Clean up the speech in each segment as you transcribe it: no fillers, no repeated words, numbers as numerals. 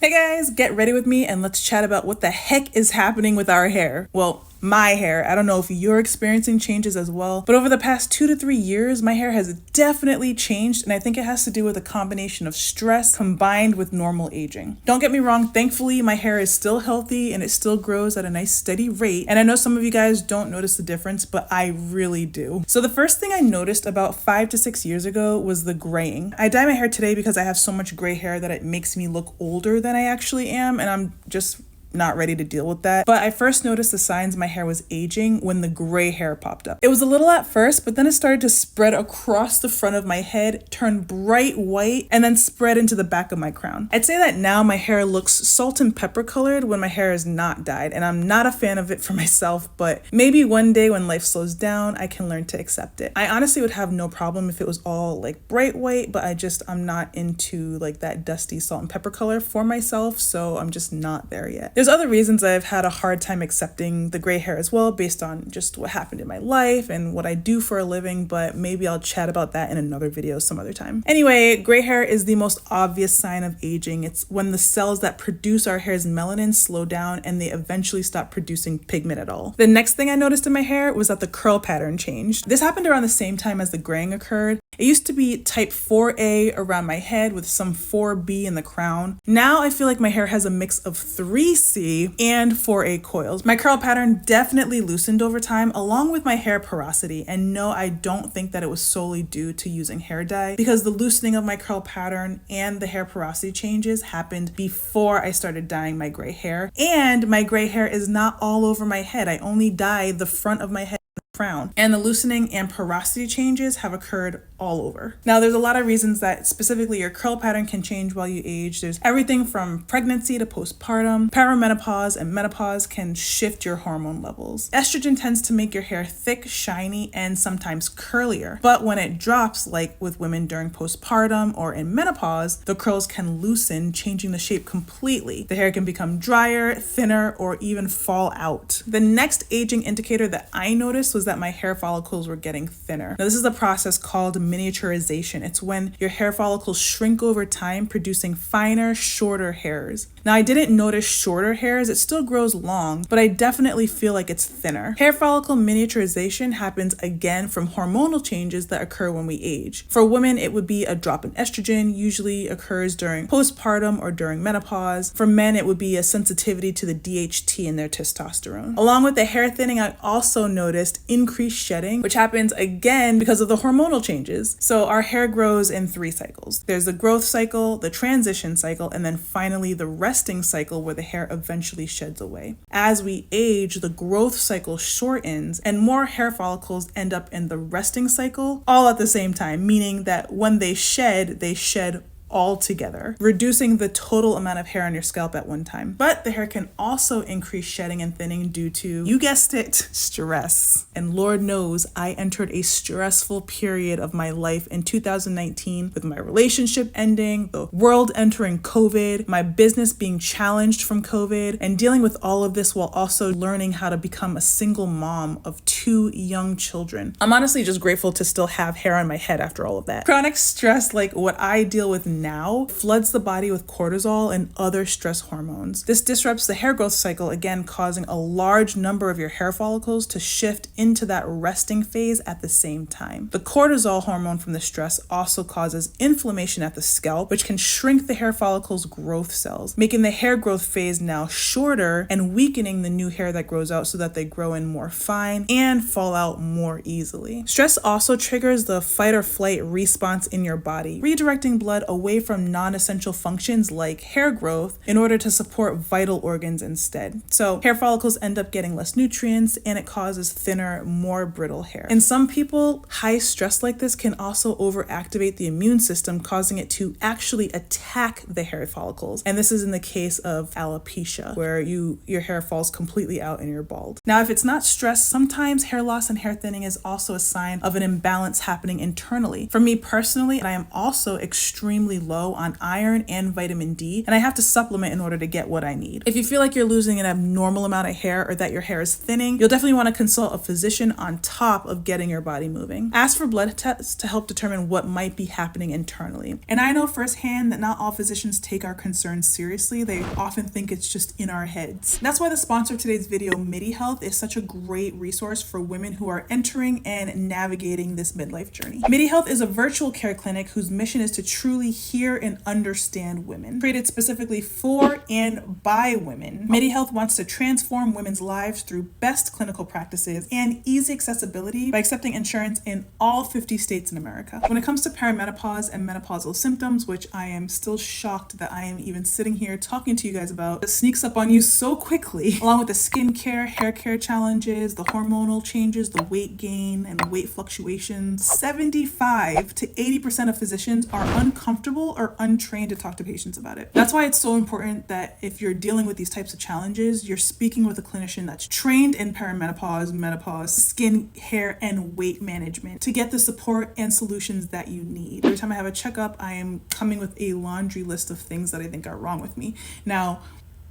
Hey guys, get ready with me and let's chat about what the heck is happening with our hair. Well, my hair. I don't know if you're experiencing changes as well, but over the past 2 to 3 years, my hair has definitely changed, and I think it has to do with a combination of stress combined with normal aging. Don't get me wrong, thankfully, my hair is still healthy and it still grows at a nice steady rate, and I know some of you guys don't notice the difference, but I really do. So the first thing I noticed about 5 to 6 years ago was the graying. I dye my hair today because I have so much gray hair that it makes me look older than I actually am, and I'm just not ready to deal with that. But I first noticed the signs my hair was aging when the gray hair popped up. It was a little at first, but then it started to spread across the front of my head, turn bright white, and then spread into the back of my crown. I'd say that now my hair looks salt and pepper colored when my hair is not dyed, and I'm not a fan of it for myself, but maybe one day when life slows down, I can learn to accept it. I honestly would have no problem if it was all like bright white, but I'm not into like that dusty salt and pepper color for myself, so I'm just not there yet. There's other reasons I've had a hard time accepting the gray hair as well, based on just what happened in my life and what I do for a living, but maybe I'll chat about that in another video some other time. Anyway, gray hair is the most obvious sign of aging. It's when the cells that produce our hair's melanin slow down and they eventually stop producing pigment at all. The next thing I noticed in my hair was that the curl pattern changed. This happened around the same time as the graying occurred. It used to be type 4A around my head with some 4B in the crown. Now I feel like my hair has a mix of 3C and 4A coils. My curl pattern definitely loosened over time, along with my hair porosity. And no, I don't think that it was solely due to using hair dye, because the loosening of my curl pattern and the hair porosity changes happened before I started dyeing my gray hair. And my gray hair is not all over my head. I only dye the front of my head, crown, and the loosening and porosity changes have occurred all over. Now, there's a lot of reasons that specifically your curl pattern can change while you age. There's everything from pregnancy to postpartum. Perimenopause and menopause can shift your hormone levels. Estrogen tends to make your hair thick, shiny, and sometimes curlier. But when it drops, like with women during postpartum or in menopause, the curls can loosen, changing the shape completely. The hair can become drier, thinner, or even fall out. The next aging indicator that I noticed was that my hair follicles were getting thinner. Now, this is a process called miniaturization. It's when your hair follicles shrink over time, producing finer, shorter hairs. Now, I didn't notice shorter hairs. It still grows long, but I definitely feel like it's thinner. Hair follicle miniaturization happens again from hormonal changes that occur when we age. For women, it would be a drop in estrogen, usually occurs during postpartum or during menopause. For men, it would be a sensitivity to the DHT in their testosterone. Along with the hair thinning, I also noticed increased shedding, which happens again because of the hormonal changes. So our hair grows in 3 cycles. There's the growth cycle, the transition cycle, and then finally the resting cycle, where the hair eventually sheds away. As we age, the growth cycle shortens and more hair follicles end up in the resting cycle all at the same time, meaning that when they shed all together, reducing the total amount of hair on your scalp at one time. But the hair can also increase shedding and thinning due to, you guessed it, stress. And Lord knows I entered a stressful period of my life in 2019 with my relationship ending, the world entering COVID, my business being challenged from COVID, and dealing with all of this while also learning how to become a single mom of 2 young children. I'm honestly just grateful to still have hair on my head after all of that. Chronic stress, like what I deal with now, floods the body with cortisol and other stress hormones. This disrupts the hair growth cycle, again causing a large number of your hair follicles to shift into that resting phase at the same time. The cortisol hormone from the stress also causes inflammation at the scalp, which can shrink the hair follicles' growth cells, making the hair growth phase now shorter and weakening the new hair that grows out so that they grow in more fine and fall out more easily. Stress also triggers the fight or flight response in your body, redirecting blood away from non-essential functions like hair growth in order to support vital organs instead. So hair follicles end up getting less nutrients, and it causes thinner, more brittle hair. In some people, high stress like this can also overactivate the immune system, causing it to actually attack the hair follicles. And this is in the case of alopecia, where your hair falls completely out and you're bald. Now, if it's not stress, sometimes hair loss and hair thinning is also a sign of an imbalance happening internally. For me personally, I am also extremely low on iron and vitamin D, and I have to supplement in order to get what I need. If you feel like you're losing an abnormal amount of hair or that your hair is thinning, you'll definitely want to consult a physician on top of getting your body moving. Ask for blood tests to help determine what might be happening internally. And I know firsthand that not all physicians take our concerns seriously. They often think it's just in our heads. That's why the sponsor of today's video, MIDI Health, is such a great resource for women who are entering and navigating this midlife journey. MIDI Health is a virtual care clinic whose mission is to truly hear and understand women. Created specifically for and by women, MIDI Health wants to transform women's lives through best clinical practices and easy accessibility by accepting insurance in all 50 states in America. When it comes to perimenopause and menopausal symptoms, which I am still shocked that I am even sitting here talking to you guys about, it sneaks up on you so quickly, along with the skincare, hair care challenges, the hormonal changes, the weight gain, and the weight fluctuations, 75 to 80% of physicians are uncomfortable or untrained to talk to patients about it. That's why it's so important that if you're dealing with these types of challenges, you're speaking with a clinician that's trained in perimenopause, menopause, skin, hair, and weight management to get the support and solutions that you need. Every time I have a checkup, I am coming with a laundry list of things that I think are wrong with me. Now,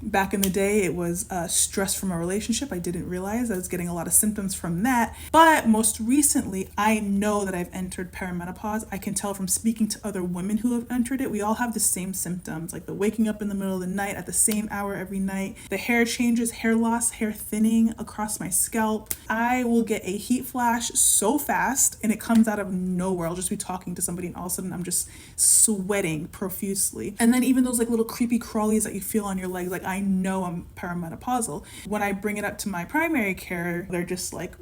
back in the day, it was stress from a relationship. I didn't realize I was getting a lot of symptoms from that. But most recently, I know that I've entered perimenopause. I can tell from speaking to other women who have entered it. We all have the same symptoms, like the waking up in the middle of the night at the same hour every night, the hair changes, hair loss, hair thinning across my scalp. I will get a heat flash so fast and it comes out of nowhere. I'll just be talking to somebody and all of a sudden I'm just sweating profusely. And then even those like little creepy crawlies that you feel on your legs, like I know I'm perimenopausal. When I bring it up to my primary care, they're just like,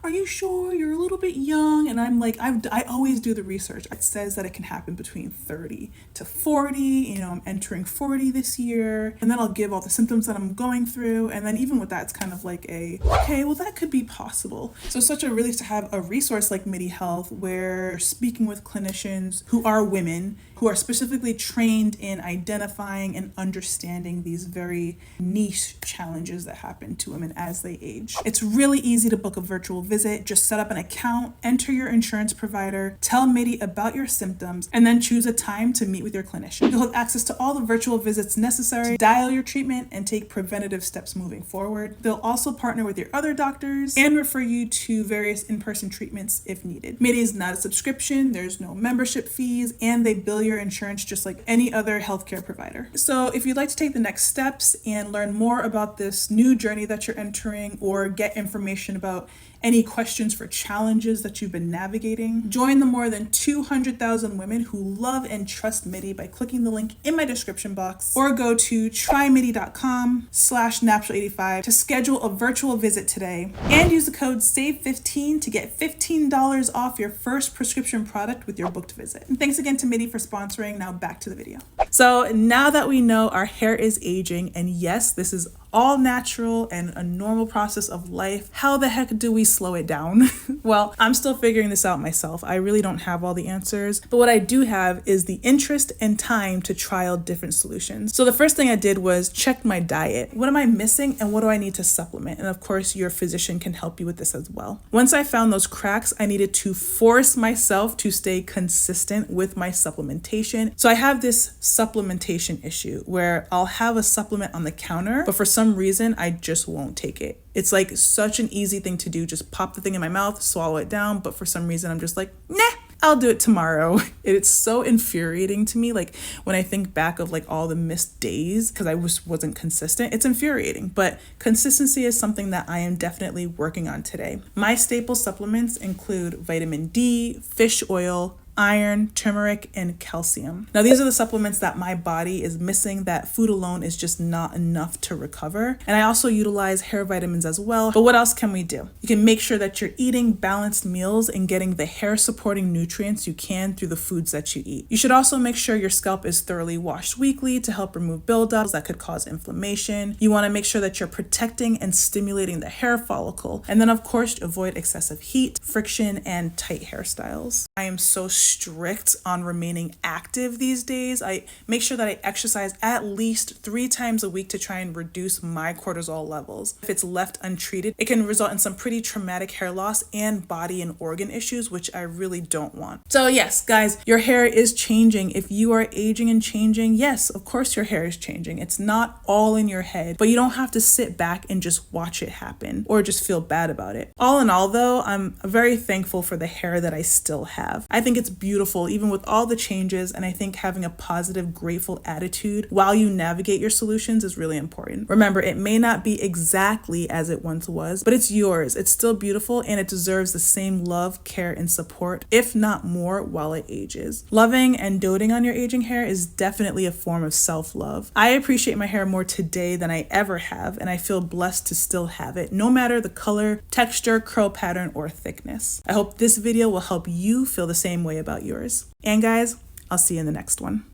are you sure? You're a little bit young. And I'm like, I always do the research. It says that it can happen between 30 to 40. You know, I'm entering 40 this year. And then I'll give all the symptoms that I'm going through. And then even with that, it's kind of like okay, well, that could be possible. So it's such a relief to have a resource like MIDI Health where speaking with clinicians who are women, who are specifically trained in identifying and understanding these very niche challenges that happen to women as they age. It's really easy to book a virtual visit. Just set up an account, enter your insurance provider, tell MIDI about your symptoms, and then choose a time to meet with your clinician. You'll have access to all the virtual visits necessary to dial your treatment and take preventative steps moving forward. They'll also partner with your other doctors and refer you to various in-person treatments if needed. MIDI is not a subscription, there's no membership fees, and they bill your insurance just like any other healthcare provider. So if you'd like to take the next steps and learn more about this new journey that you're entering or get information about any questions for challenges that you've been navigating, join the more than 200,000 women who love and trust MIDI by clicking the link in my description box or go to trymidi.com/natural85 to schedule a virtual visit today and use the code SAVE15 to get $15 off your first prescription product with your booked visit. And thanks again to MIDI for sponsoring. Now back to the video. So now that we know our hair is aging, and yes, this is all natural and a normal process of life, how the heck do we slow it down? Well, I'm still figuring this out myself. I really don't have all the answers, but what I do have is the interest and time to trial different solutions. So the first thing I did was check my diet. What am I missing and what do I need to supplement? And of course, your physician can help you with this as well. Once I found those cracks, I needed to force myself to stay consistent with my supplementation. So I have this supplementation issue where I'll have a supplement on the counter, but for some reason, I just won't take it. It's like such an easy thing to do. Just pop the thing in my mouth, swallow it down. But for some reason, I'm just like, nah, I'll do it tomorrow. It's so infuriating to me. Like when I think back of like all the missed days because I wasn't consistent, it's infuriating. But consistency is something that I am definitely working on today. My staple supplements include vitamin D, fish oil, iron, turmeric, and calcium. Now, these are the supplements that my body is missing that food alone is just not enough to recover. And I also utilize hair vitamins as well. But what else can we do? You can make sure that you're eating balanced meals and getting the hair supporting nutrients you can through the foods that you eat. You should also make sure your scalp is thoroughly washed weekly to help remove buildups that could cause inflammation. You want to make sure that you're protecting and stimulating the hair follicle. And then of course, avoid excessive heat, friction, and tight hairstyles. I am so strict on remaining active these days. I make sure that I exercise at least 3 times a week to try and reduce my cortisol levels. If it's left untreated, it can result in some pretty traumatic hair loss and body and organ issues, which I really don't want. So yes, guys, your hair is changing. If you are aging and changing, yes, of course your hair is changing. It's not all in your head, but you don't have to sit back and just watch it happen or just feel bad about it. All in all though, I'm very thankful for the hair that I still have. I think it's beautiful even with all the changes, and I think having a positive, grateful attitude while you navigate your solutions is really important. Remember, it may not be exactly as it once was, but it's yours. It's still beautiful and it deserves the same love, care, and support, if not more, while it ages. Loving and doting on your aging hair is definitely a form of self-love. I appreciate my hair more today than I ever have, and I feel blessed to still have it, no matter the color, texture, curl pattern, or thickness. I hope this video will help you feel the same way about yours. And guys, I'll see you in the next one.